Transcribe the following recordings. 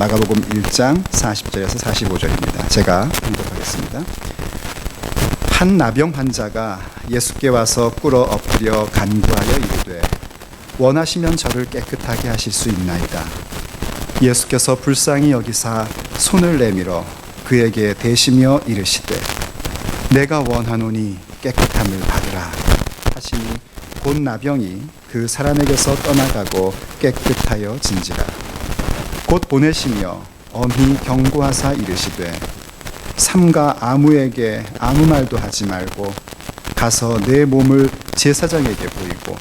마가복음 1장 40절에서 45절입니다. 제가 봉독하겠습니다. 한 나병 환자가 예수께 와서 꿇어 엎드려 간구하여 이르되 원하시면 저를 깨끗하게 하실 수 있나이다. 예수께서 불쌍히 여기사 손을 내밀어 그에게 대시며 이르시되 내가 원하노니 깨끗함을 받으라 하시니 곧 나병이 그 사람에게서 떠나가고 깨끗하여 진지라. 곧 보내시며 엄히 경고하사 이르시되 삼가 아무에게 아무 말도 하지 말고 가서 내 몸을 제사장에게 보이고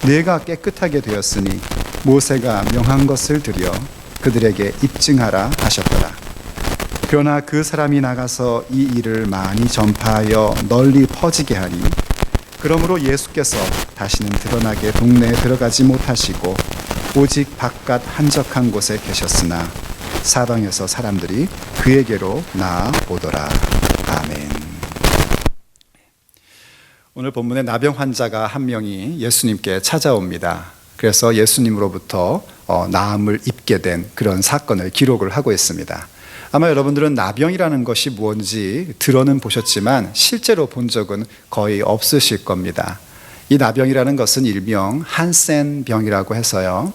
내가 깨끗하게 되었으니 모세가 명한 것을 드려 그들에게 입증하라 하셨더라. 그러나 그 사람이 나가서 이 일을 많이 전파하여 널리 퍼지게 하니 그러므로 예수께서 다시는 드러나게 동네에 들어가지 못하시고 오직 바깥 한적한 곳에 계셨으나 사방에서 사람들이 그에게로 나아오더라. 아멘. 오늘 본문에 나병 환자가 한 명이 예수님께 찾아옵니다. 그래서 예수님으로부터 나음을 입게 된 그런 사건을 기록을 하고 있습니다. 아마 여러분들은 나병이라는 것이 뭔지 들어는 보셨지만 실제로 본 적은 거의 없으실 겁니다. 이 나병이라는 것은 일명 한센병이라고 해서요.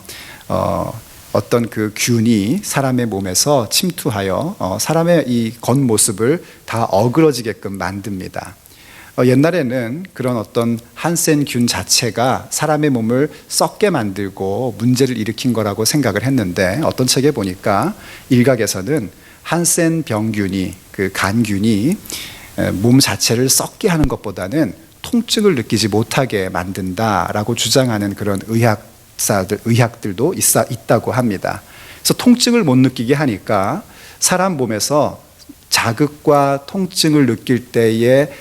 어떤 그 균이 사람의 몸에서 침투하여 사람의 이 겉모습을 다 어그러지게끔 만듭니다. 옛날에는 그런 어떤 한센균 자체가 사람의 몸을 썩게 만들고 문제를 일으킨 거라고 생각을 했는데 어떤 책에 보니까 일각에서는 한센 병균이 그 간균이 몸 자체를 썩게 하는 것보다는 통증을 느끼지 못하게 만든다라고 주장하는 그런 의학들도 있다고 합니다. 그래서 통증을 못 느끼게 하니까 사람 몸에서 자극과 통증을 느낄 때에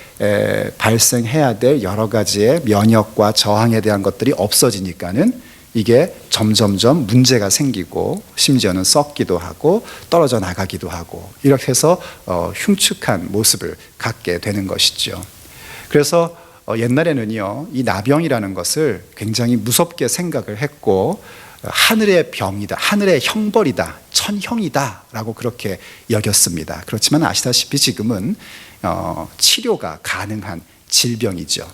발생해야 될 여러 가지의 면역과 저항에 대한 것들이 없어지니까는 이게 점점점 문제가 생기고 심지어는 썩기도 하고 떨어져 나가기도 하고 이렇게 해서 흉측한 모습을 갖게 되는 것이죠. 그래서 옛날에는요, 이 나병이라는 것을 굉장히 무섭게 생각을 했고 하늘의 병이다, 하늘의 형벌이다, 천형이다 라고 그렇게 여겼습니다. 그렇지만 아시다시피 지금은 치료가 가능한 질병이죠.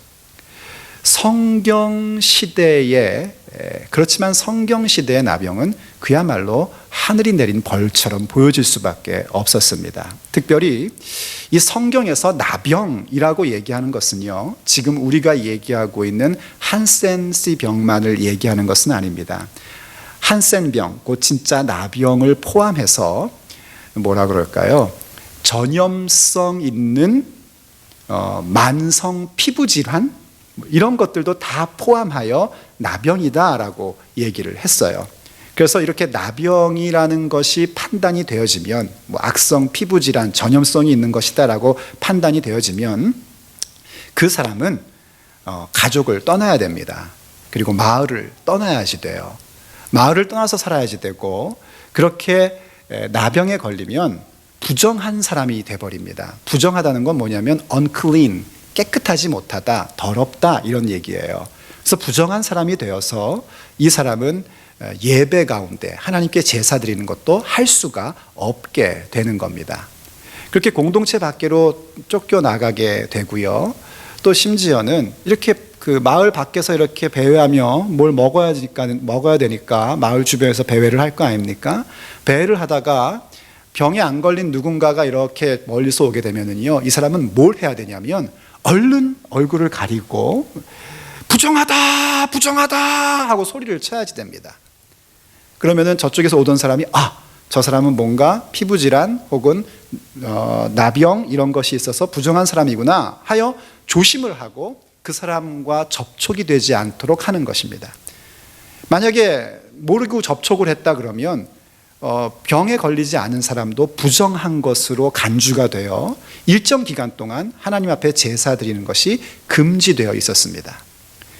성경시대에 그렇지만 성경시대의 나병은 그야말로 하늘이 내린 벌처럼 보여질 수밖에 없었습니다. 특별히 이 성경에서 나병이라고 얘기하는 것은요, 지금 우리가 얘기하고 있는 한센씨 병만을 얘기하는 것은 아닙니다. 한센병, 곧 진짜 나병을 포함해서 뭐라 그럴까요? 전염성 있는 만성 피부질환 이런 것들도 다 포함하여 나병이다라고 얘기를 했어요. 그래서 이렇게 나병이라는 것이 판단이 되어지면 악성 피부질환, 전염성이 있는 것이다라고 판단이 되어지면 그 사람은 가족을 떠나야 됩니다. 그리고 마을을 떠나야지 돼요. 마을을 떠나서 살아야지 되고 그렇게 나병에 걸리면 부정한 사람이 돼버립니다. 부정하다는 건 뭐냐면 unclean, 깨끗하지 못하다, 더럽다 이런 얘기예요. 그래서 부정한 사람이 되어서 이 사람은 예배 가운데 하나님께 제사 드리는 것도 할 수가 없게 되는 겁니다. 그렇게 공동체 밖으로 쫓겨나가게 되고요. 또 심지어는 이렇게 그 마을 밖에서 이렇게 배회하며 뭘 먹어야 되니까 마을 주변에서 배회를 할 거 아닙니까? 배회를 하다가 병에 안 걸린 누군가가 이렇게 멀리서 오게 되면은요, 이 사람은 뭘 해야 되냐면 얼른 얼굴을 가리고 부정하다, 부정하다 하고 소리를 쳐야지 됩니다. 그러면은 저쪽에서 오던 사람이 저 사람은 뭔가 피부질환 혹은 나병 이런 것이 있어서 부정한 사람이구나 하여 조심을 하고 그 사람과 접촉이 되지 않도록 하는 것입니다. 만약에 모르고 접촉을 했다 그러면 병에 걸리지 않은 사람도 부정한 것으로 간주가 되어 일정 기간 동안 하나님 앞에 제사 드리는 것이 금지되어 있었습니다.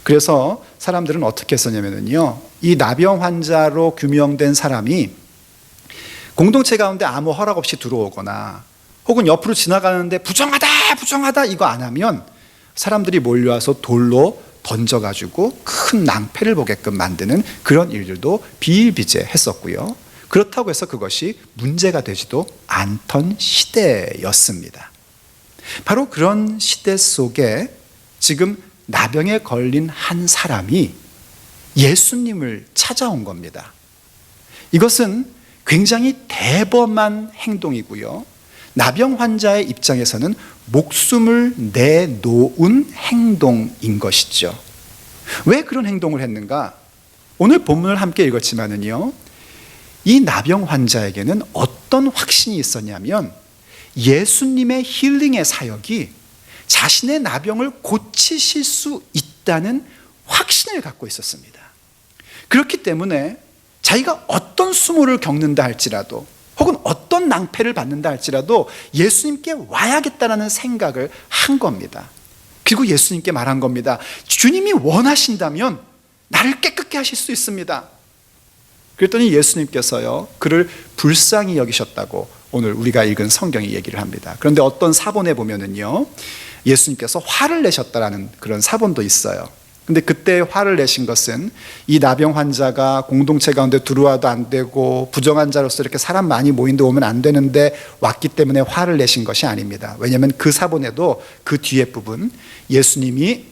그래서 사람들은 어떻게 했었냐면요, 이 나병 환자로 규명된 사람이 공동체 가운데 아무 허락 없이 들어오거나 혹은 옆으로 지나가는데 부정하다, 부정하다 이거 안 하면 사람들이 몰려와서 돌로 던져가지고 큰 낭패를 보게끔 만드는 그런 일들도 비일비재했었고요. 그렇다고 해서 그것이 문제가 되지도 않던 시대였습니다. 바로 그런 시대 속에 지금 나병에 걸린 한 사람이 예수님을 찾아온 겁니다. 이것은 굉장히 대범한 행동이고요. 나병 환자의 입장에서는 목숨을 내놓은 행동인 것이죠. 왜 그런 행동을 했는가? 오늘 본문을 함께 읽었지만은요, 이 나병 환자에게는 어떤 확신이 있었냐면 예수님의 힐링의 사역이 자신의 나병을 고치실 수 있다는 확신을 갖고 있었습니다. 그렇기 때문에 자기가 어떤 수모를 겪는다 할지라도 혹은 어떤 낭패를 받는다 할지라도 예수님께 와야겠다는 생각을 한 겁니다. 그리고 예수님께 말한 겁니다. 주님이 원하신다면 나를 깨끗게 하실 수 있습니다. 그랬더니 예수님께서요, 그를 불쌍히 여기셨다고 오늘 우리가 읽은 성경이 얘기를 합니다. 그런데 어떤 사본에 보면은요, 예수님께서 화를 내셨다라는 그런 사본도 있어요. 근데 그때 화를 내신 것은 이 나병 환자가 공동체 가운데 들어와도 안 되고 부정한 자로서 이렇게 사람 많이 모인데 오면 안 되는데 왔기 때문에 화를 내신 것이 아닙니다. 왜냐하면 그 사본에도 그 뒤에 부분, 예수님이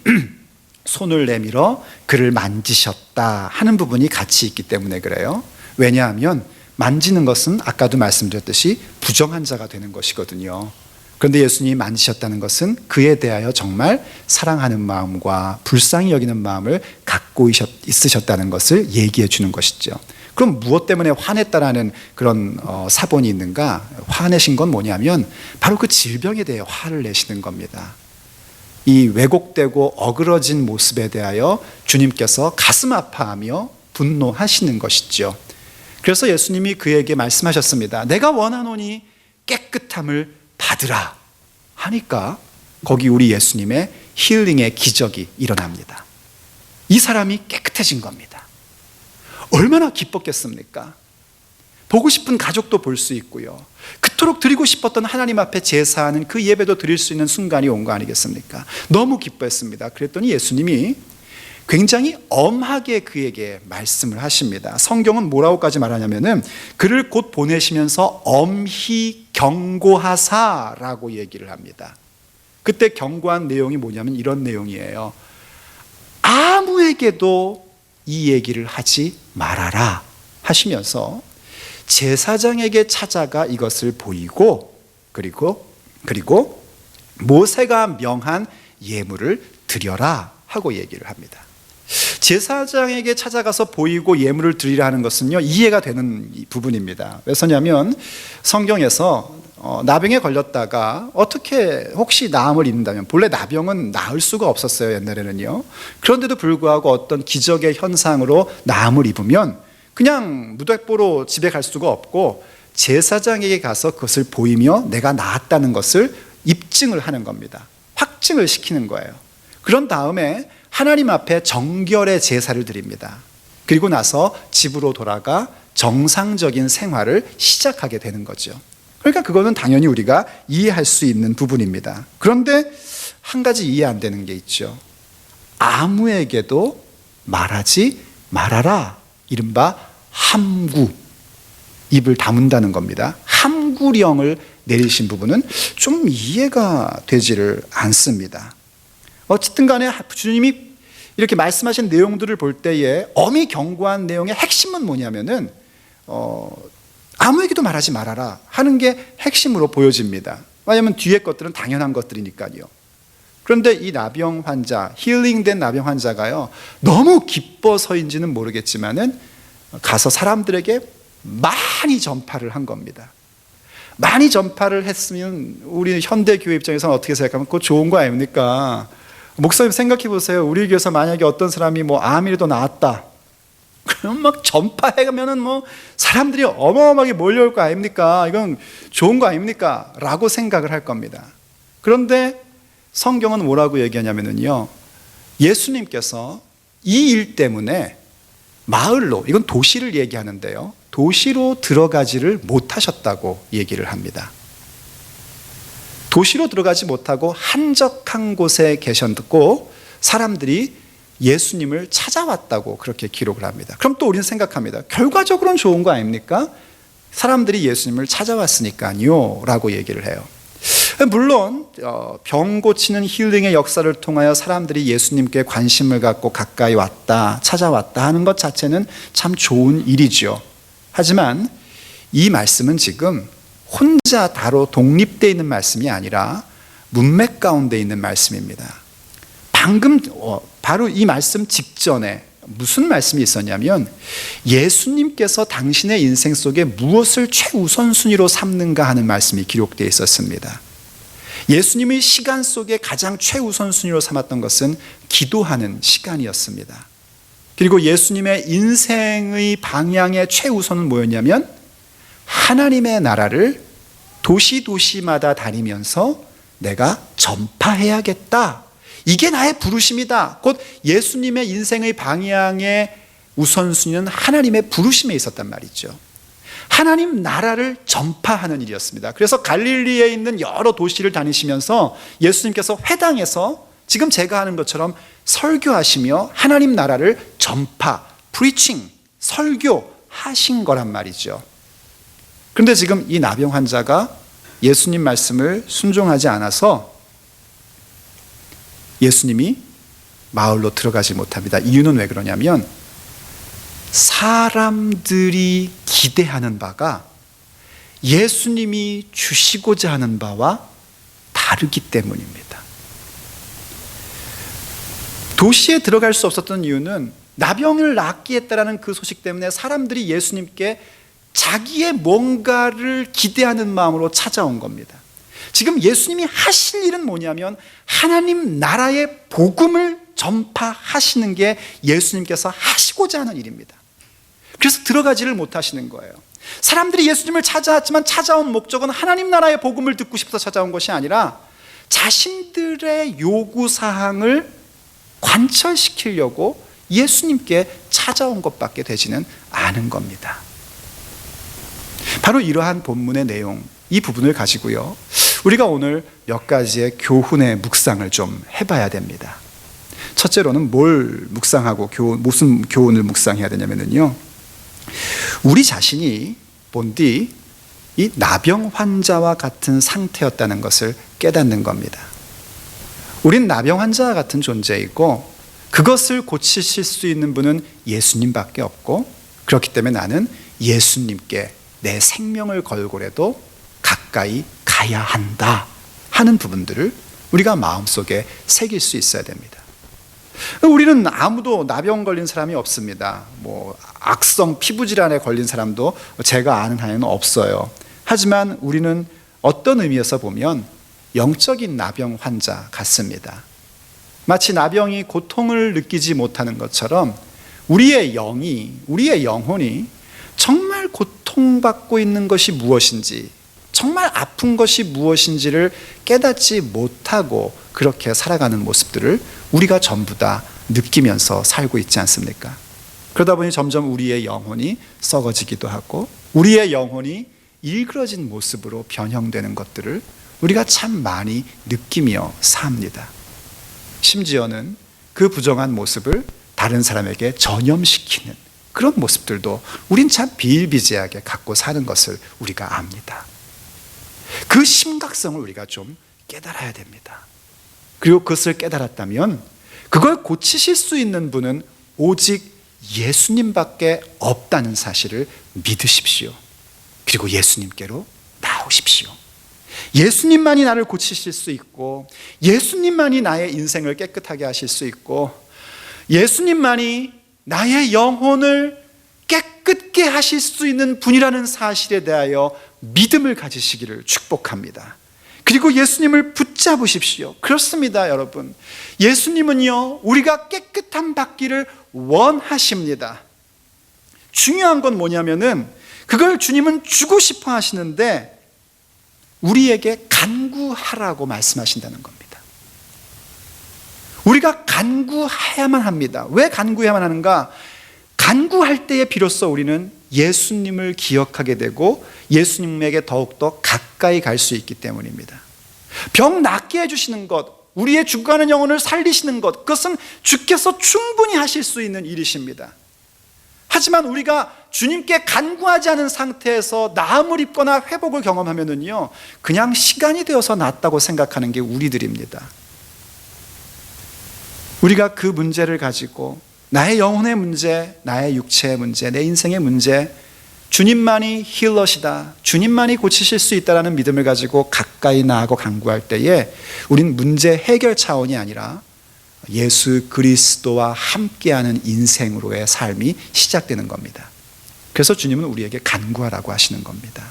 손을 내밀어 그를 만지셨다 하는 부분이 같이 있기 때문에 그래요. 왜냐하면 만지는 것은 아까도 말씀드렸듯이 부정한 자가 되는 것이거든요. 그런데 예수님이 만지셨다는 것은 그에 대하여 정말 사랑하는 마음과 불쌍히 여기는 마음을 갖고 있으셨다는 것을 얘기해 주는 것이죠. 그럼 무엇 때문에 화냈다라는 그런 사본이 있는가? 화내신 건 뭐냐면 바로 그 질병에 대해 화를 내시는 겁니다. 이 왜곡되고 어그러진 모습에 대하여 주님께서 가슴 아파하며 분노하시는 것이죠. 그래서 예수님이 그에게 말씀하셨습니다. 내가 원하노니 깨끗함을 받으라 하니까 거기 우리 예수님의 힐링의 기적이 일어납니다. 이 사람이 깨끗해진 겁니다. 얼마나 기뻤겠습니까? 보고 싶은 가족도 볼 수 있고요, 그토록 드리고 싶었던 하나님 앞에 제사하는 그 예배도 드릴 수 있는 순간이 온 거 아니겠습니까? 너무 기뻐했습니다. 그랬더니 예수님이 굉장히 엄하게 그에게 말씀을 하십니다. 성경은 뭐라고까지 말하냐면은 그를 곧 보내시면서 엄히 경고하사라고 얘기를 합니다. 그때 경고한 내용이 뭐냐면 이런 내용이에요. 아무에게도 이 얘기를 하지 말아라 하시면서 제사장에게 찾아가 이것을 보이고 그리고 모세가 명한 예물을 드려라 하고 얘기를 합니다. 제사장에게 찾아가서 보이고 예물을 드리라 하는 것은요, 이해가 되는 부분입니다. 왜냐하면 성경에서 나병에 걸렸다가 어떻게 혹시 나음을 입는다면, 본래 나병은 나을 수가 없었어요, 옛날에는요. 그런데도 불구하고 어떤 기적의 현상으로 나음을 입으면 그냥 무대뽀로 집에 갈 수가 없고 제사장에게 가서 그것을 보이며 내가 나았다는 것을 입증을 하는 겁니다. 확증을 시키는 거예요. 그런 다음에 하나님 앞에 정결의 제사를 드립니다. 그리고 나서 집으로 돌아가 정상적인 생활을 시작하게 되는 거죠. 그러니까 그거는 당연히 우리가 이해할 수 있는 부분입니다. 그런데 한 가지 이해 안 되는 게 있죠. 아무에게도 말하지 말아라. 이른바 함구, 입을 다문다는 겁니다. 함구령을 내리신 부분은 좀 이해가 되지를 않습니다. 어쨌든 간에 주님이 이렇게 말씀하신 내용들을 볼 때에 엄히 경고한 내용의 핵심은 뭐냐면은 아무에게도 말하지 말아라 하는 게 핵심으로 보여집니다. 왜냐하면 뒤에 것들은 당연한 것들이니까요. 그런데 이 나병 환자, 힐링된 나병 환자가요, 너무 기뻐서인지는 모르겠지만은 가서 사람들에게 많이 전파를 한 겁니다. 많이 전파를 했으면 우리 현대교회 입장에서는 어떻게 생각하면 그거 좋은 거 아닙니까? 목사님 생각해 보세요. 우리 교회에서 만약에 어떤 사람이 암이라도 나았다, 그럼 막 전파해가면은 사람들이 어마어마하게 몰려올 거 아닙니까? 이건 좋은 거 아닙니까? 라고 생각을 할 겁니다. 그런데 성경은 뭐라고 얘기하냐면요, 예수님께서 이 일 때문에 마을로, 이건 도시를 얘기하는데요, 도시로 들어가지를 못하셨다고 얘기를 합니다. 도시로 들어가지 못하고 한적한 곳에 계셨고 사람들이 예수님을 찾아왔다고 그렇게 기록을 합니다. 그럼 또 우리는 생각합니다. 결과적으로는 좋은 거 아닙니까? 사람들이 예수님을 찾아왔으니까요 라고 얘기를 해요. 물론 병 고치는 힐링의 역사를 통하여 사람들이 예수님께 관심을 갖고 가까이 왔다, 찾아왔다 하는 것 자체는 참 좋은 일이죠. 하지만 이 말씀은 지금 혼자 다로 독립되어 있는 말씀이 아니라 문맥 가운데 있는 말씀입니다. 방금 바로 이 말씀 직전에 무슨 말씀이 있었냐면 예수님께서 당신의 인생 속에 무엇을 최우선순위로 삼는가 하는 말씀이 기록되어 있었습니다. 예수님의 시간 속에 가장 최우선순위로 삼았던 것은 기도하는 시간이었습니다. 그리고 예수님의 인생의 방향의 최우선은 뭐였냐면 하나님의 나라를 도시마다 다니면서 내가 전파해야겠다. 이게 나의 부르심이다. 곧 예수님의 인생의 방향의 우선순위는 하나님의 부르심에 있었단 말이죠. 하나님 나라를 전파하는 일이었습니다. 그래서 갈릴리에 있는 여러 도시를 다니시면서 예수님께서 회당에서 지금 제가 하는 것처럼 설교하시며 하나님 나라를 전파, preaching, 설교하신 거란 말이죠. 그런데 지금 이 나병 환자가 예수님 말씀을 순종하지 않아서 예수님이 마을로 들어가지 못합니다. 이유는 왜 그러냐면 사람들이 기대하는 바가 예수님이 주시고자 하는 바와 다르기 때문입니다. 도시에 들어갈 수 없었던 이유는 나병을 낫게 했다라는 그 소식 때문에 사람들이 예수님께 자기의 뭔가를 기대하는 마음으로 찾아온 겁니다. 지금 예수님이 하실 일은 뭐냐면 하나님 나라의 복음을 전파하시는 게 예수님께서 하시고자 하는 일입니다. 그래서 들어가지를 못하시는 거예요. 사람들이 예수님을 찾아왔지만 찾아온 목적은 하나님 나라의 복음을 듣고 싶어서 찾아온 것이 아니라 자신들의 요구사항을 관철시키려고 예수님께 찾아온 것밖에 되지는 않은 겁니다. 바로 이러한 본문의 내용, 이 부분을 가지고요 우리가 오늘 몇 가지의 교훈의 묵상을 좀 해봐야 됩니다. 첫째로는 뭘 묵상하고 무슨 교훈을 묵상해야 되냐면요, 우리 자신이 본디 이 나병 환자와 같은 상태였다는 것을 깨닫는 겁니다. 우린 나병 환자와 같은 존재이고 그것을 고치실 수 있는 분은 예수님밖에 없고, 그렇기 때문에 나는 예수님께 내 생명을 걸고라도 가까이 가야 한다 하는 부분들을 우리가 마음속에 새길 수 있어야 됩니다. 우리는 아무도 나병 걸린 사람이 없습니다. 악성 피부질환에 걸린 사람도 제가 아는 한에는 없어요. 하지만 우리는 어떤 의미에서 보면 영적인 나병 환자 같습니다. 마치 나병이 고통을 느끼지 못하는 것처럼 우리의 영혼이 정말 고통받고 있는 것이 무엇인지, 정말 아픈 것이 무엇인지를 깨닫지 못하고 그렇게 살아가는 모습들을 우리가 전부 다 느끼면서 살고 있지 않습니까? 그러다 보니 점점 우리의 영혼이 썩어지기도 하고 우리의 영혼이 일그러진 모습으로 변형되는 것들을 우리가 참 많이 느끼며 삽니다. 심지어는 그 부정한 모습을 다른 사람에게 전염시키는 그런 모습들도 우린 참 비일비재하게 갖고 사는 것을 우리가 압니다. 그 심각성을 우리가 좀 깨달아야 됩니다. 그리고 그것을 깨달았다면 그걸 고치실 수 있는 분은 오직 예수님밖에 없다는 사실을 믿으십시오. 그리고 예수님께로 나오십시오. 예수님만이 나를 고치실 수 있고, 예수님만이 나의 인생을 깨끗하게 하실 수 있고, 예수님만이 나의 영혼을 깨끗게 하실 수 있는 분이라는 사실에 대하여 믿음을 가지시기를 축복합니다. 그리고 예수님을 붙잡으십시오. 그렇습니다, 여러분. 예수님은요, 우리가 깨끗함 받기를 원하십니다. 중요한 건 뭐냐면은 그걸 주님은 주고 싶어 하시는데 우리에게 간구하라고 말씀하신다는 겁니다. 우리가 간구해야만 합니다. 왜 간구해야만 하는가? 간구할 때에 비로소 우리는 예수님을 기억하게 되고 예수님에게 더욱더 가까이 갈 수 있기 때문입니다. 병 낫게 해주시는 것, 우리의 죽어가는 영혼을 살리시는 것, 그것은 주께서 충분히 하실 수 있는 일이십니다. 하지만 우리가 주님께 간구하지 않은 상태에서 나음을 입거나 회복을 경험하면은요, 그냥 시간이 되어서 낫다고 생각하는 게 우리들입니다. 우리가 그 문제를 가지고 나의 영혼의 문제, 나의 육체의 문제, 내 인생의 문제, 주님만이 힐러시다, 주님만이 고치실 수 있다는 믿음을 가지고 가까이 나아가고 간구할 때에 우린 문제 해결 차원이 아니라 예수 그리스도와 함께하는 인생으로의 삶이 시작되는 겁니다. 그래서 주님은 우리에게 간구하라고 하시는 겁니다.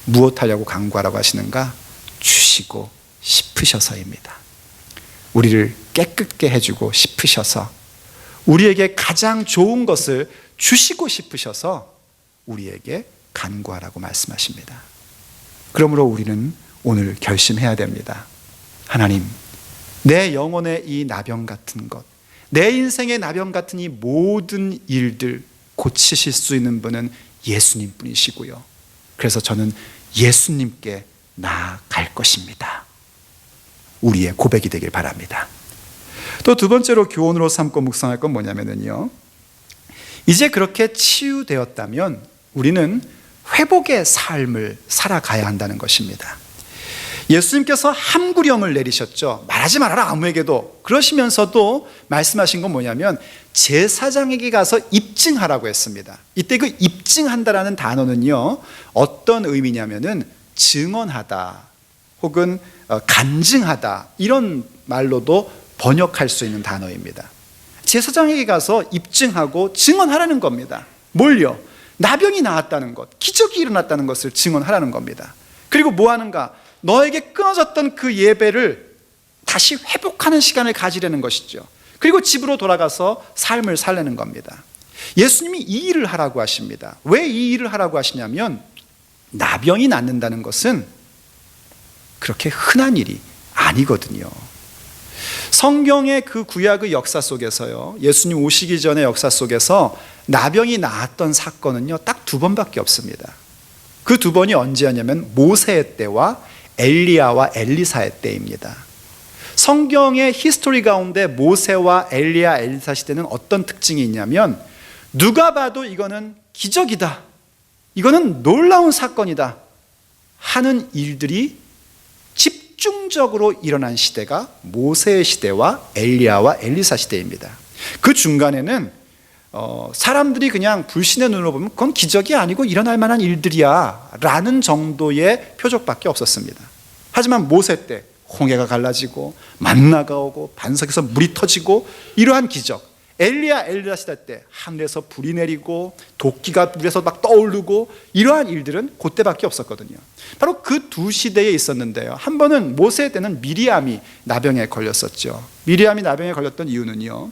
무엇하려고 간구하라고 하시는가? 주시고 싶으셔서입니다. 우리를 깨끗게 해주고 싶으셔서, 우리에게 가장 좋은 것을 주시고 싶으셔서 우리에게 간구하라고 말씀하십니다. 그러므로 우리는 오늘 결심해야 됩니다. 하나님, 내 영혼의 이 나병 같은 것, 내 인생의 나병 같은 이 모든 일들 고치실 수 있는 분은 예수님 뿐이시고요. 그래서 저는 예수님께 나아갈 것입니다. 우리의 고백이 되길 바랍니다. 또 두 번째로 교훈으로 삼고 묵상할 건 뭐냐면요, 이제 그렇게 치유되었다면 우리는 회복의 삶을 살아가야 한다는 것입니다. 예수님께서 함구령을 내리셨죠. 말하지 말아라 아무에게도. 그러시면서도 말씀하신 건 뭐냐면 제사장에게 가서 입증하라고 했습니다. 이때 그 입증한다라는 단어는요, 어떤 의미냐면은 증언하다 혹은 간증하다, 이런 말로도 번역할 수 있는 단어입니다. 제사장에게 가서 입증하고 증언하라는 겁니다. 뭘요? 나병이 나았다는 것, 기적이 일어났다는 것을 증언하라는 겁니다. 그리고 뭐 하는가? 너에게 끊어졌던 그 예배를 다시 회복하는 시간을 가지려는 것이죠. 그리고 집으로 돌아가서 삶을 살려는 겁니다. 예수님이 이 일을 하라고 하십니다. 왜 이 일을 하라고 하시냐면 나병이 낫는다는 것은 그렇게 흔한 일이 아니거든요. 성경의 그 구약의 역사 속에서요, 예수님 오시기 전의 역사 속에서 나병이 나았던 사건은요, 딱 두 번밖에 없습니다. 그 두 번이 언제였냐면 모세의 때와 엘리야와 엘리사의 때입니다. 성경의 히스토리 가운데 모세와 엘리야, 엘리사 시대는 어떤 특징이 있냐면 누가 봐도 이거는 기적이다, 이거는 놀라운 사건이다 하는 일들이 집중적으로 일어난 시대가 모세의 시대와 엘리야와 엘리사 시대입니다. 그 중간에는 사람들이 그냥 불신의 눈으로 보면 그건 기적이 아니고 일어날 만한 일들이야 라는 정도의 표적밖에 없었습니다. 하지만 모세 때 홍해가 갈라지고 만나가 오고 반석에서 물이 터지고 이러한 기적, 엘리야, 엘리사 시대 때 하늘에서 불이 내리고 도끼가 물에서 막 떠오르고 이러한 일들은 그때밖에 없었거든요. 바로 그 두 시대에 있었는데요, 한 번은 모세 때는 미리암이 나병에 걸렸었죠. 미리암이 나병에 걸렸던 이유는요,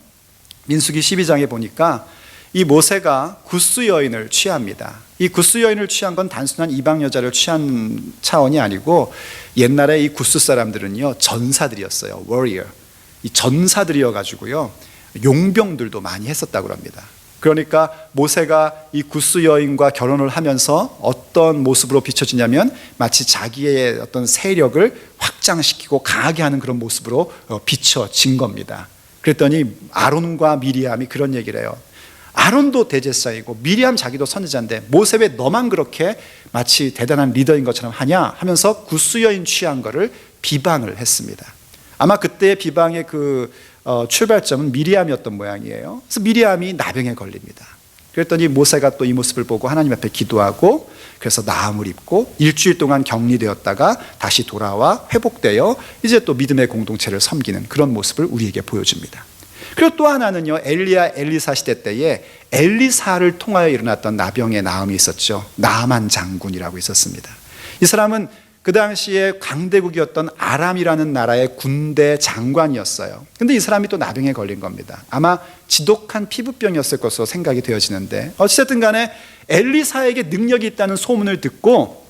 민수기 12장에 보니까 이 모세가 구스 여인을 취합니다. 이 구스 여인을 취한 건 단순한 이방 여자를 취한 차원이 아니고 옛날에 이 구스 사람들은요, 전사들이었어요. warrior. 이 전사들이어 가지고요, 용병들도 많이 했었다고 합니다. 그러니까 모세가 이 구스 여인과 결혼을 하면서 어떤 모습으로 비춰지냐면 마치 자기의 어떤 세력을 확장시키고 강하게 하는 그런 모습으로 비춰진 겁니다. 그랬더니 아론과 미리암이 그런 얘기를 해요. 아론도 대제사이고 미리암 자기도 선지자인데 모세 왜 너만 그렇게 마치 대단한 리더인 것처럼 하냐 하면서 구스 여인 취한 거를 비방을 했습니다. 아마 그때의 비방의 그 출발점은 미리암이었던 모양이에요. 그래서 미리암이 나병에 걸립니다. 그랬더니 모세가 또 이 모습을 보고 하나님 앞에 기도하고 그래서 나음을 입고 일주일 동안 격리되었다가 다시 돌아와 회복되어 이제 또 믿음의 공동체를 섬기는 그런 모습을 우리에게 보여줍니다. 그리고 또 하나는요, 엘리야, 엘리사 시대 때에 엘리사를 통하여 일어났던 나병의 나음이 있었죠. 나아만 장군이라고 있었습니다. 이 사람은 그 당시에 강대국이었던 아람이라는 나라의 군대 장관이었어요. 근데 이 사람이 또 나병에 걸린 겁니다. 아마 지독한 피부병이었을 것으로 생각이 되어지는데 어찌됐든 간에 엘리사에게 능력이 있다는 소문을 듣고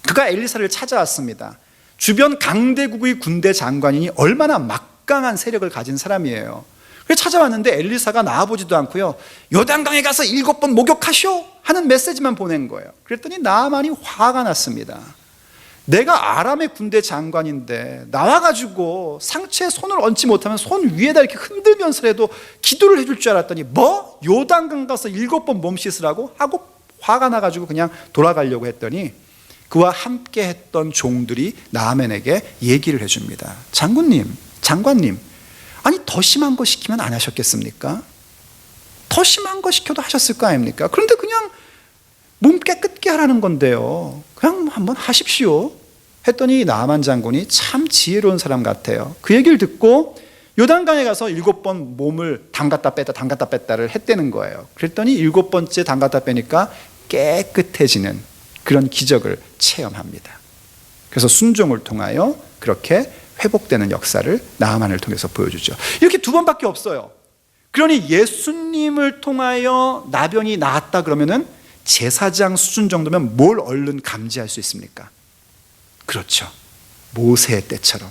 그가 엘리사를 찾아왔습니다. 주변 강대국의 군대 장관이니 얼마나 막강한 세력을 가진 사람이에요. 그래서 찾아왔는데 엘리사가 나와보지도 않고요, 요단강에 가서 7번 목욕하시오 하는 메시지만 보낸 거예요. 그랬더니 나아만이 화가 났습니다. 내가 아람의 군대 장관인데 나와가지고 상처에 손을 얹지 못하면 손 위에다 이렇게 흔들면서라도 기도를 해줄 줄 알았더니 뭐? 요단강 가서 7번 몸 씻으라고 하고 화가 나가지고 그냥 돌아가려고 했더니 그와 함께 했던 종들이 나아만에게 얘기를 해줍니다. 장관님, 아니 더 심한 거 시키면 안 하셨겠습니까? 더 심한 거 시켜도 하셨을 거 아닙니까? 그런데 그냥 몸 깨끗게 하라는 건데요, 그냥 한번 하십시오 했더니 나아만 장군이 참 지혜로운 사람 같아요. 그 얘기를 듣고 요단강에 가서 7번 몸을 담갔다 뺐다를 했다는 거예요. 그랬더니 7번째 담갔다 빼니까 깨끗해지는 그런 기적을 체험합니다. 그래서 순종을 통하여 그렇게 회복되는 역사를 나아만을 통해서 보여주죠. 이렇게 2번밖에 없어요. 그러니 예수님을 통하여 나병이 나았다 그러면은 제사장 수준 정도면 뭘 얼른 감지할 수 있습니까? 그렇죠. 모세 때처럼,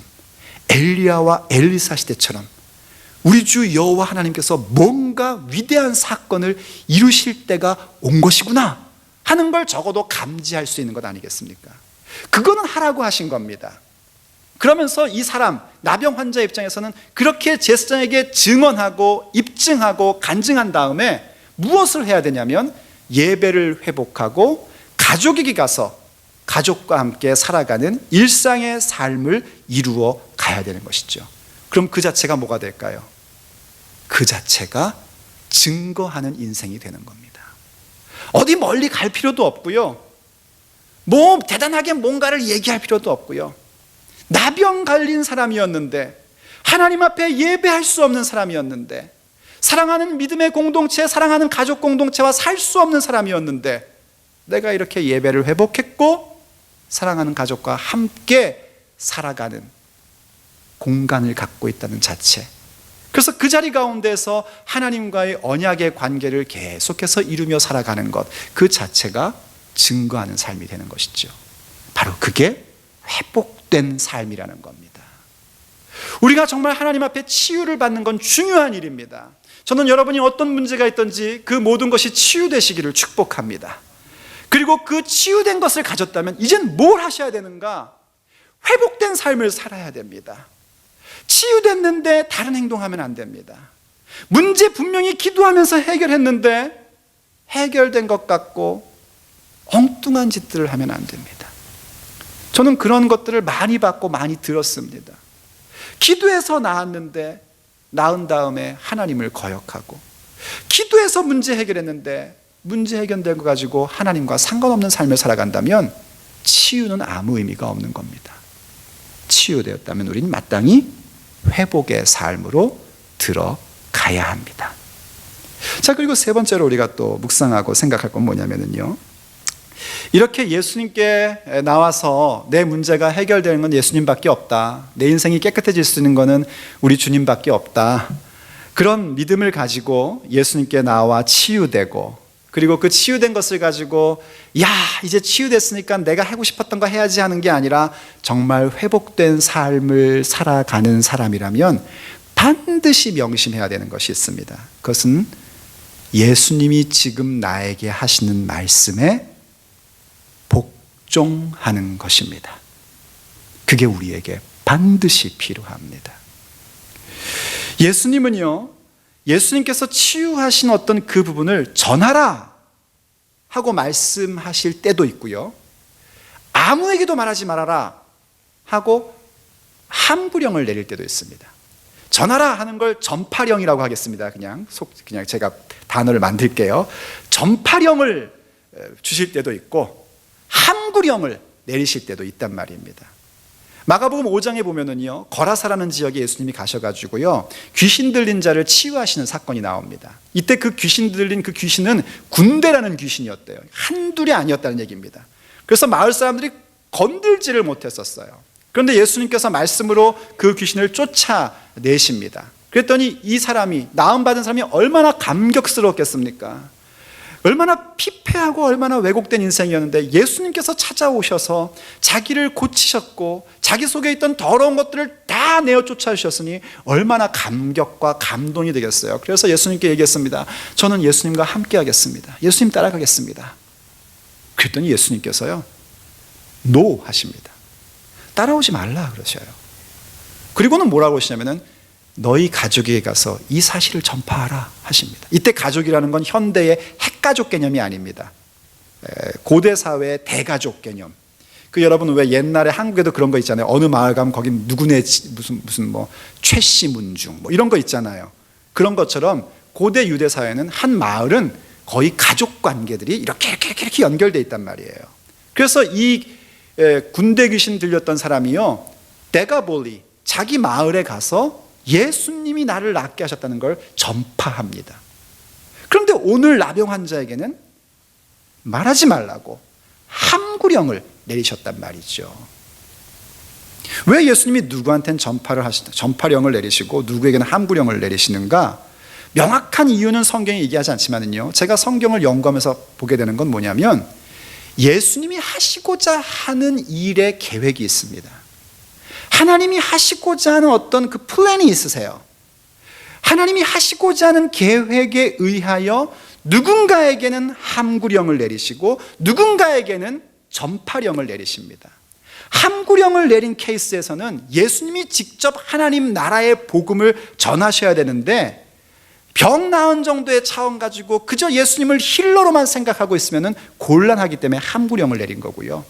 엘리야와 엘리사 시대처럼 우리 주 여호와 하나님께서 뭔가 위대한 사건을 이루실 때가 온 것이구나 하는 걸 적어도 감지할 수 있는 것 아니겠습니까? 그거는 하라고 하신 겁니다. 그러면서 이 사람, 나병 환자 입장에서는 그렇게 제사장에게 증언하고 입증하고 간증한 다음에 무엇을 해야 되냐면 예배를 회복하고 가족에게 가서 가족과 함께 살아가는 일상의 삶을 이루어 가야 되는 것이죠. 그럼 그 자체가 뭐가 될까요? 그 자체가 증거하는 인생이 되는 겁니다. 어디 멀리 갈 필요도 없고요, 뭐 대단하게 뭔가를 얘기할 필요도 없고요. 나병 걸린 사람이었는데, 하나님 앞에 예배할 수 없는 사람이었는데, 사랑하는 믿음의 공동체, 사랑하는 가족 공동체와 살 수 없는 사람이었는데, 내가 이렇게 예배를 회복했고 사랑하는 가족과 함께 살아가는 공간을 갖고 있다는 자체, 그래서 그 자리 가운데서 하나님과의 언약의 관계를 계속해서 이루며 살아가는 것, 그 자체가 증거하는 삶이 되는 것이죠. 바로 그게 회복된 삶이라는 겁니다. 우리가 정말 하나님 앞에 치유를 받는 건 중요한 일입니다. 저는 여러분이 어떤 문제가 있든지 그 모든 것이 치유되시기를 축복합니다. 그리고 그 치유된 것을 가졌다면 이젠 뭘 하셔야 되는가? 회복된 삶을 살아야 됩니다. 치유됐는데 다른 행동하면 안 됩니다. 문제 분명히 기도하면서 해결했는데 해결된 것 같고 엉뚱한 짓들을 하면 안 됩니다. 저는 그런 것들을 많이 받고 많이 들었습니다. 기도해서 나았는데 나은 다음에 하나님을 거역하고, 기도해서 문제 해결했는데 문제 해결된 거 가지고 하나님과 상관없는 삶을 살아간다면 치유는 아무 의미가 없는 겁니다. 치유되었다면 우리는 마땅히 회복의 삶으로 들어가야 합니다. 자, 그리고 세 번째로 우리가 또 묵상하고 생각할 건 뭐냐면요, 이렇게 예수님께 나와서 내 문제가 해결되는 건 예수님밖에 없다, 내 인생이 깨끗해질 수 있는 것은 우리 주님밖에 없다, 그런 믿음을 가지고 예수님께 나와 치유되고, 그리고 그 치유된 것을 가지고 야 이제 치유됐으니까 내가 하고 싶었던 거 해야지 하는 게 아니라 정말 회복된 삶을 살아가는 사람이라면 반드시 명심해야 되는 것이 있습니다. 그것은 예수님이 지금 나에게 하시는 말씀에 복종하는 것입니다. 그게 우리에게 반드시 필요합니다. 예수님은요, 예수님께서 치유하신 어떤 그 부분을 전하라 하고 말씀하실 때도 있고요, 아무에게도 말하지 말아라 하고 함부령을 내릴 때도 있습니다. 전하라 하는 걸 전파령이라고 하겠습니다. 그냥 제가 단어를 만들게요. 전파령을 주실 때도 있고 함구령을 내리실 때도 있단 말입니다. 마가복음 5장에 보면은요, 거라사라는 지역에 예수님이 가셔가지고요, 귀신 들린 자를 치유하시는 사건이 나옵니다. 이때 그 귀신 들린 그 귀신은 군대라는 귀신이었대요. 한둘이 아니었다는 얘기입니다. 그래서 마을 사람들이 건들지를 못했었어요. 그런데 예수님께서 말씀으로 그 귀신을 쫓아내십니다. 그랬더니 이 사람이, 나음받은 사람이 얼마나 감격스러웠겠습니까? 얼마나 피폐하고 얼마나 왜곡된 인생이었는데 예수님께서 찾아오셔서 자기를 고치셨고 자기 속에 있던 더러운 것들을 다 내어 쫓아주셨으니 얼마나 감격과 감동이 되겠어요. 그래서 예수님께 얘기했습니다. 저는 예수님과 함께 하겠습니다. 예수님 따라가겠습니다. 그랬더니 예수님께서요, 노 하십니다. 따라오지 말라 그러셔요. 그리고는 뭐라고 하시냐면은 너희 가족에게 가서 이 사실을 전파하라 하십니다. 이때 가족이라는 건 현대의 핵가족 개념이 아닙니다. 고대 사회의 대가족 개념. 여러분 왜 옛날에 한국에도 그런 거 있잖아요. 어느 마을 가면 거기 누구네 무슨 뭐 최씨 문중 뭐 이런 거 있잖아요. 그런 것처럼 고대 유대 사회는 한 마을은 거의 가족 관계들이 이렇게 연결돼 있단 말이에요. 그래서 이 군대 귀신 들렸던 사람이요, 데가볼리 자기 마을에 가서 예수님이 나를 낫게 하셨다는 걸 전파합니다. 그런데 오늘 나병 환자에게는 말하지 말라고 함구령을 내리셨단 말이죠. 왜 예수님이 누구한테는 전파령을 내리시고 누구에게는 함구령을 내리시는가? 명확한 이유는 성경이 얘기하지 않지만요, 제가 성경을 연구하면서 보게 되는 건 뭐냐면 예수님이 하시고자 하는 일의 계획이 있습니다. 하나님이 하시고자 하는 어떤 그 플랜이 있으세요. 하나님이 하시고자 하는 계획에 의하여 누군가에게는 함구령을 내리시고 누군가에게는 전파령을 내리십니다. 함구령을 내린 케이스에서는 예수님이 직접 하나님 나라의 복음을 전하셔야 되는데 병 나은 정도의 차원 가지고 그저 예수님을 힐러로만 생각하고 있으면 곤란하기 때문에 함구령을 내린 거고요.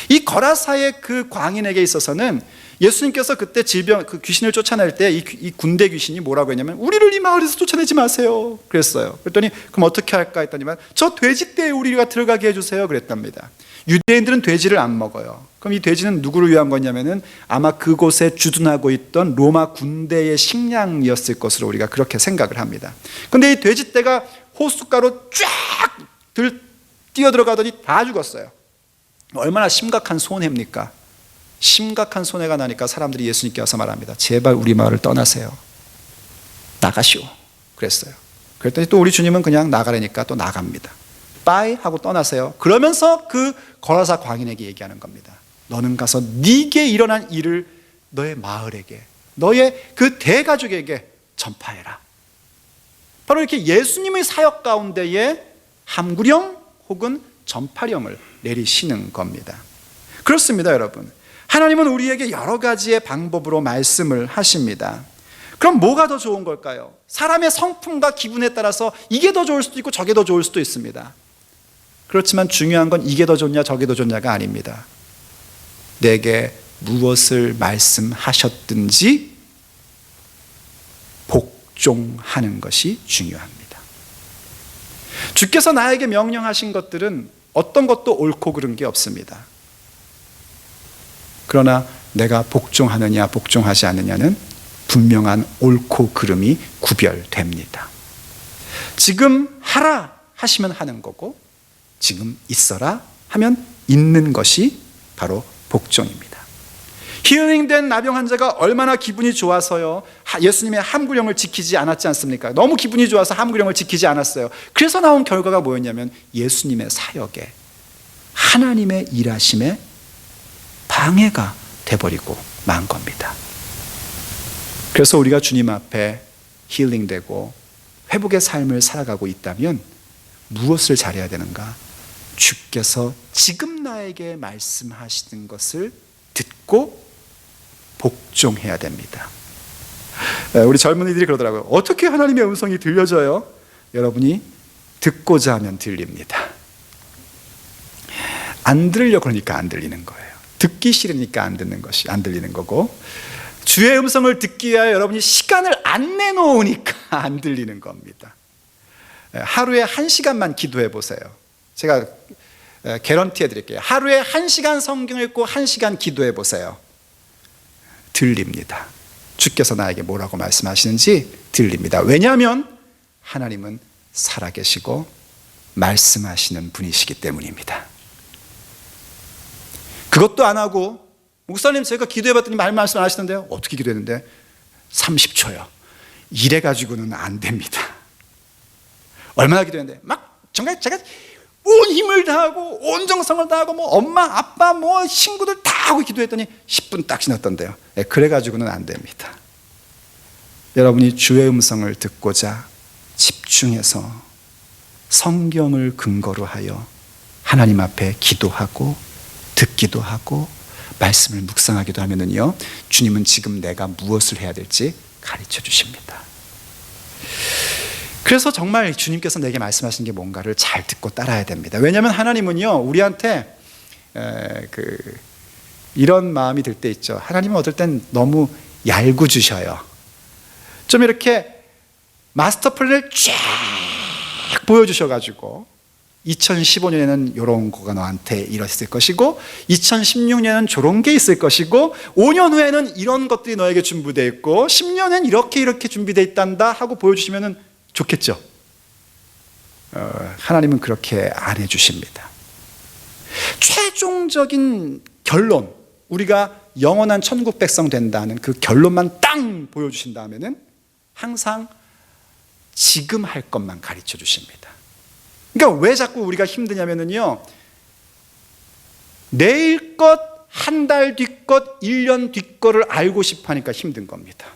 이 거라사의 그 광인에게 있어서는 예수님께서 그때 그 귀신을 쫓아낼 때 이 군대 귀신이 뭐라고 했냐면 우리를 이 마을에서 쫓아내지 마세요 그랬어요. 그랬더니 그럼 어떻게 할까 했더니만 저 돼지떼에 우리가 들어가게 해주세요 그랬답니다. 유대인들은 돼지를 안 먹어요. 그럼 이 돼지는 누구를 위한 거냐면은 아마 그곳에 주둔하고 있던 로마 군대의 식량이었을 것으로 우리가 그렇게 생각을 합니다. 그런데 이 돼지떼가 호숫가로 쫙 뛰어들어가더니 다 죽었어요. 얼마나 심각한 손해입니까? 심각한 손해가 나니까 사람들이 예수님께 와서 말합니다. 제발 우리 마을을 떠나세요. 나가시오 그랬어요. 그랬더니 또 우리 주님은 그냥 나가라니까 또 나갑니다. 빠이 하고 떠나세요. 그러면서 그 거라사 광인에게 얘기하는 겁니다. 너는 가서 네게 일어난 일을 너의 마을에게, 너의 그 대가족에게 전파해라. 바로 이렇게 예수님의 사역 가운데에 함구령 혹은 전파령을 내리시는 겁니다. 그렇습니다, 여러분. 하나님은 우리에게 여러 가지의 방법으로 말씀을 하십니다. 그럼 뭐가 더 좋은 걸까요? 사람의 성품과 기분에 따라서 이게 더 좋을 수도 있고 저게 더 좋을 수도 있습니다. 그렇지만 중요한 건 이게 더 좋냐 저게 더 좋냐가 아닙니다. 내게 무엇을 말씀하셨든지 복종하는 것이 중요합니다. 주께서 나에게 명령하신 것들은 어떤 것도 옳고 그른 게 없습니다. 그러나 내가 복종하느냐 복종하지 않느냐는 분명한 옳고 그름이 구별됩니다. 지금 하라 하시면 하는 거고 지금 있어라 하면 있는 것이 바로 복종입니다. 힐링된 나병 환자가 얼마나 기분이 좋아서요, 예수님의 함구령을 지키지 않았지 않습니까? 너무 기분이 좋아서 함구령을 지키지 않았어요. 그래서 나온 결과가 뭐였냐면 예수님의 사역에, 하나님의 일하심에 방해가 돼버리고 만 겁니다. 그래서 우리가 주님 앞에 힐링되고 회복의 삶을 살아가고 있다면 무엇을 잘해야 되는가? 주께서 지금 나에게 말씀하시는 것을 듣고 복종해야 됩니다. 우리 젊은이들이 그러더라고요. 어떻게 하나님의 음성이 들려져요? 여러분이 듣고자 하면 들립니다. 안 들으려고 그러니까 안 들리는 거예요. 듣기 싫으니까 안 들리는 거고, 주의 음성을 듣기 위하여 여러분이 시간을 안 내놓으니까 안 들리는 겁니다. 하루에 1시간만 기도해 보세요. 제가 개런티 해드릴게요. 하루에 1시간 성경 읽고 1시간 기도해 보세요. 들립니다. 주께서 나에게 뭐라고 말씀하시는지 들립니다. 왜냐하면 하나님은 살아계시고 말씀하시는 분이시기 때문입니다. 그것도 안 하고, 목사님 제가 기도해봤더니 말씀 안 하시는데요. 어떻게 기도했는데? 30초요. 이래가지고는 안 됩니다. 얼마나 기도했는데? 막 정말 제가 온 힘을 다하고 온 정성을 다하고 뭐 엄마 아빠 뭐 친구들 다 하고 기도했더니 10분 딱 지났던데요. 그래가지고는 안 됩니다. 여러분이 주의 음성을 듣고자 집중해서 성경을 근거로 하여 하나님 앞에 기도하고 듣기도 하고 말씀을 묵상하기도 하면은요, 주님은 지금 내가 무엇을 해야 될지 가르쳐 주십니다. 그래서 정말 주님께서 내게 말씀하신 게 뭔가를 잘 듣고 따라야 됩니다. 왜냐하면 하나님은요, 우리한테 이런 마음이 들 때 있죠. 하나님은 어떨 땐 너무 얄고 주셔요. 좀 이렇게 마스터 플랜을 쫙 보여주셔가지고 2015년에는 이런 거가 너한테 이랬을 것이고 2016년에는 저런 게 있을 것이고 5년 후에는 이런 것들이 너에게 준비되어 있고 10년엔 이렇게 준비되어 있단다 하고 보여주시면 좋겠죠. 하나님은 그렇게 안 해주십니다. 최종적인 결론, 우리가 영원한 천국 백성 된다는 그 결론만 땅 보여주신 다음에는 항상 지금 할 것만 가르쳐 주십니다. 그러니까 왜 자꾸 우리가 힘드냐면요, 내일 것, 한 달 뒤 것, 1년 뒤 거를 알고 싶어 하니까 힘든 겁니다.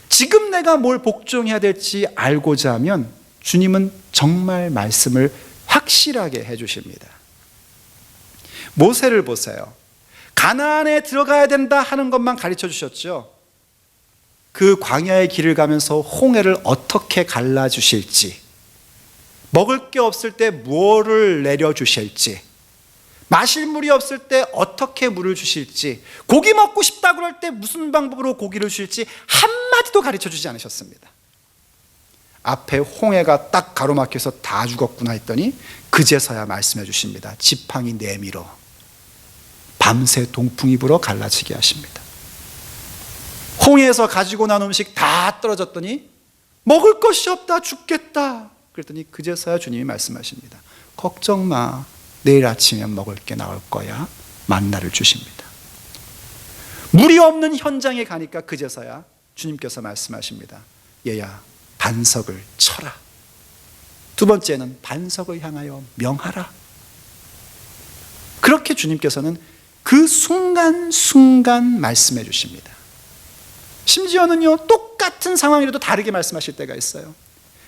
지금 내가 뭘 복종해야 될지 알고자 하면 주님은 정말 말씀을 확실하게 해주십니다. 모세를 보세요. 가나안에 들어가야 된다 하는 것만 가르쳐 주셨죠. 그 광야의 길을 가면서 홍해를 어떻게 갈라주실지, 먹을 게 없을 때 무엇을 내려주실지, 마실 물이 없을 때 어떻게 물을 주실지, 고기 먹고 싶다 그럴 때 무슨 방법으로 고기를 주실지 한마디도 가르쳐 주지 않으셨습니다. 앞에 홍해가 딱 가로막혀서 다 죽었구나 했더니 그제서야 말씀해 주십니다. 지팡이 내밀어 밤새 동풍이 불어 갈라지게 하십니다. 홍해에서 가지고 난 음식 다 떨어졌더니 먹을 것이 없다, 죽겠다 그랬더니 그제서야 주님이 말씀하십니다. 걱정 마, 내일 아침에 먹을 게 나올 거야. 만나를 주십니다. 물이 없는 현장에 가니까 그제서야 주님께서 말씀하십니다. 얘야, 반석을 쳐라. 두 번째는 반석을 향하여 명하라. 그렇게 주님께서는 그 순간순간 말씀해 주십니다. 심지어는요, 똑같은 상황이라도 다르게 말씀하실 때가 있어요.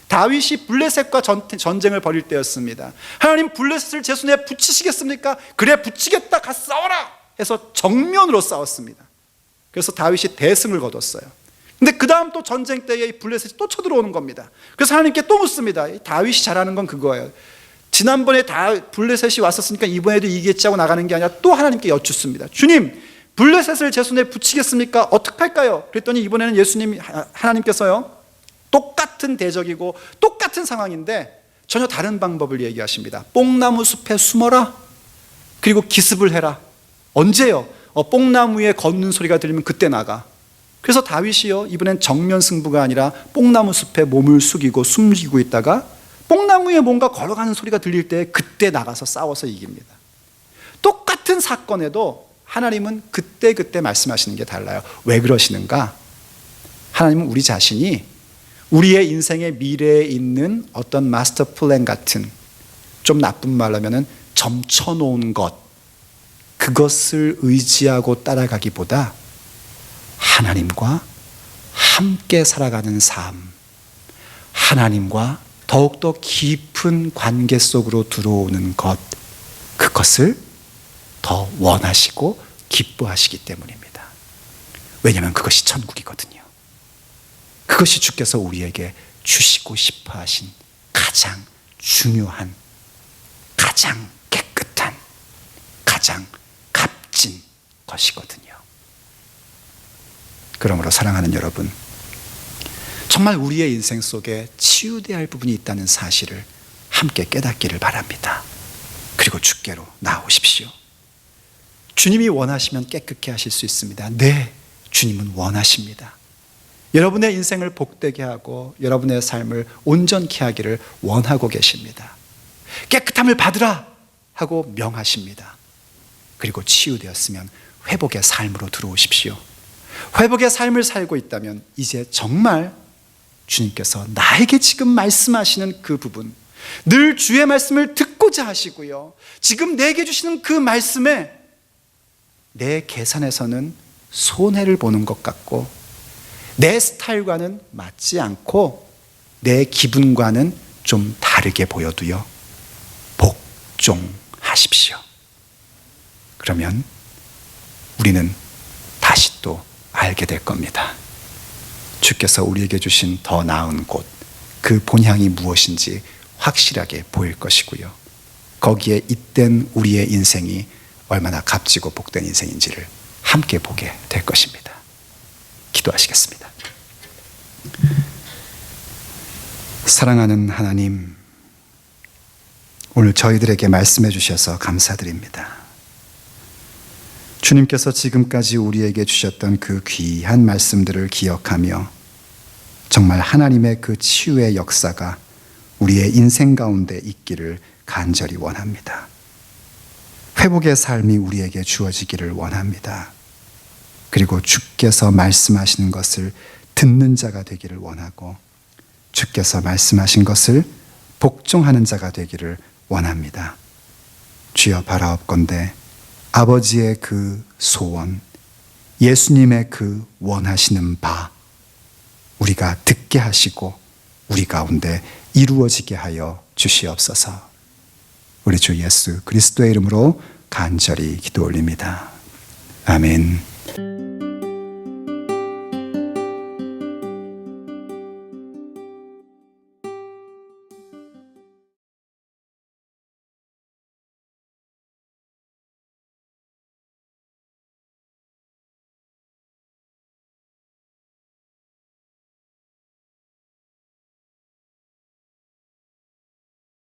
다윗이 블레셋과 전쟁을 벌일 때였습니다. 하나님, 블레셋을 제 손에 붙이시겠습니까? 그래, 붙이겠다, 가서 싸워라 해서 정면으로 싸웠습니다. 그래서 다윗이 대승을 거뒀어요. 근데 그 다음 또 전쟁 때에 이 블레셋이 또 쳐들어오는 겁니다. 그래서 하나님께 또 묻습니다. 다윗이 잘하는 건 그거예요. 지난번에 블레셋이 왔었으니까 이번에도 이기겠지 하고 나가는 게 아니라 또 하나님께 여쭙습니다. 주님, 블레셋을 제 손에 붙이겠습니까? 어떻게 할까요? 그랬더니 이번에는 하나님께서요, 똑같은 대적이고 똑같은 상황인데 전혀 다른 방법을 얘기하십니다. 뽕나무 숲에 숨어라. 그리고 기습을 해라. 언제요? 뽕나무에 걷는 소리가 들리면 그때 나가. 그래서 다윗이요, 이번엔 정면 승부가 아니라 뽕나무 숲에 몸을 숙이고 숨기고 있다가 뽕나무에 뭔가 걸어가는 소리가 들릴 때 그때 나가서 싸워서 이깁니다. 똑같은 사건에도 하나님은 그때 말씀하시는 게 달라요. 왜 그러시는가? 하나님은 우리 자신이 우리의 인생의 미래에 있는 어떤 마스터 플랜 같은, 좀 나쁜 말로 하면 점쳐놓은 것, 그것을 의지하고 따라가기보다 하나님과 함께 살아가는 삶, 하나님과 더욱더 깊은 관계 속으로 들어오는 것, 그것을 더 원하시고 기뻐하시기 때문입니다. 왜냐하면 그것이 천국이거든요. 그것이 주께서 우리에게 주시고 싶어 하신 가장 중요한, 가장 깨끗한, 가장 값진 것이거든요. 그러므로 사랑하는 여러분, 정말 우리의 인생 속에 치유돼야 할 부분이 있다는 사실을 함께 깨닫기를 바랍니다. 그리고 주께로 나오십시오. 주님이 원하시면 깨끗게 하실 수 있습니다. 네, 주님은 원하십니다. 여러분의 인생을 복되게 하고 여러분의 삶을 온전케 하기를 원하고 계십니다. 깨끗함을 받으라 하고 명하십니다. 그리고 치유되었으면 회복의 삶으로 들어오십시오. 회복의 삶을 살고 있다면 이제 정말 주님께서 나에게 지금 말씀하시는 그 부분, 늘 주의 말씀을 듣고자 하시고요, 지금 내게 주시는 그 말씀에 내 계산에서는 손해를 보는 것 같고 내 스타일과는 맞지 않고 내 기분과는 좀 다르게 보여도요, 복종하십시오. 그러면 우리는 다시 또 알게 될 겁니다. 주께서 우리에게 주신 더 나은 곳, 그 본향이 무엇인지 확실하게 보일 것이고요. 거기에 잇된 우리의 인생이 얼마나 값지고 복된 인생인지를 함께 보게 될 것입니다. 기도하시겠습니다. 사랑하는 하나님, 오늘 저희들에게 말씀해 주셔서 감사드립니다. 주님께서 지금까지 우리에게 주셨던 그 귀한 말씀들을 기억하며 정말 하나님의 그 치유의 역사가 우리의 인생 가운데 있기를 간절히 원합니다. 회복의 삶이 우리에게 주어지기를 원합니다. 그리고 주께서 말씀하시는 것을 듣는 자가 되기를 원하고 주께서 말씀하신 것을 복종하는 자가 되기를 원합니다. 주여 바라옵건대 아버지의 그 소원, 예수님의 그 원하시는 바 우리가 듣게 하시고 우리 가운데 이루어지게 하여 주시옵소서. 우리 주 예수 그리스도의 이름으로 간절히 기도 올립니다. 아멘.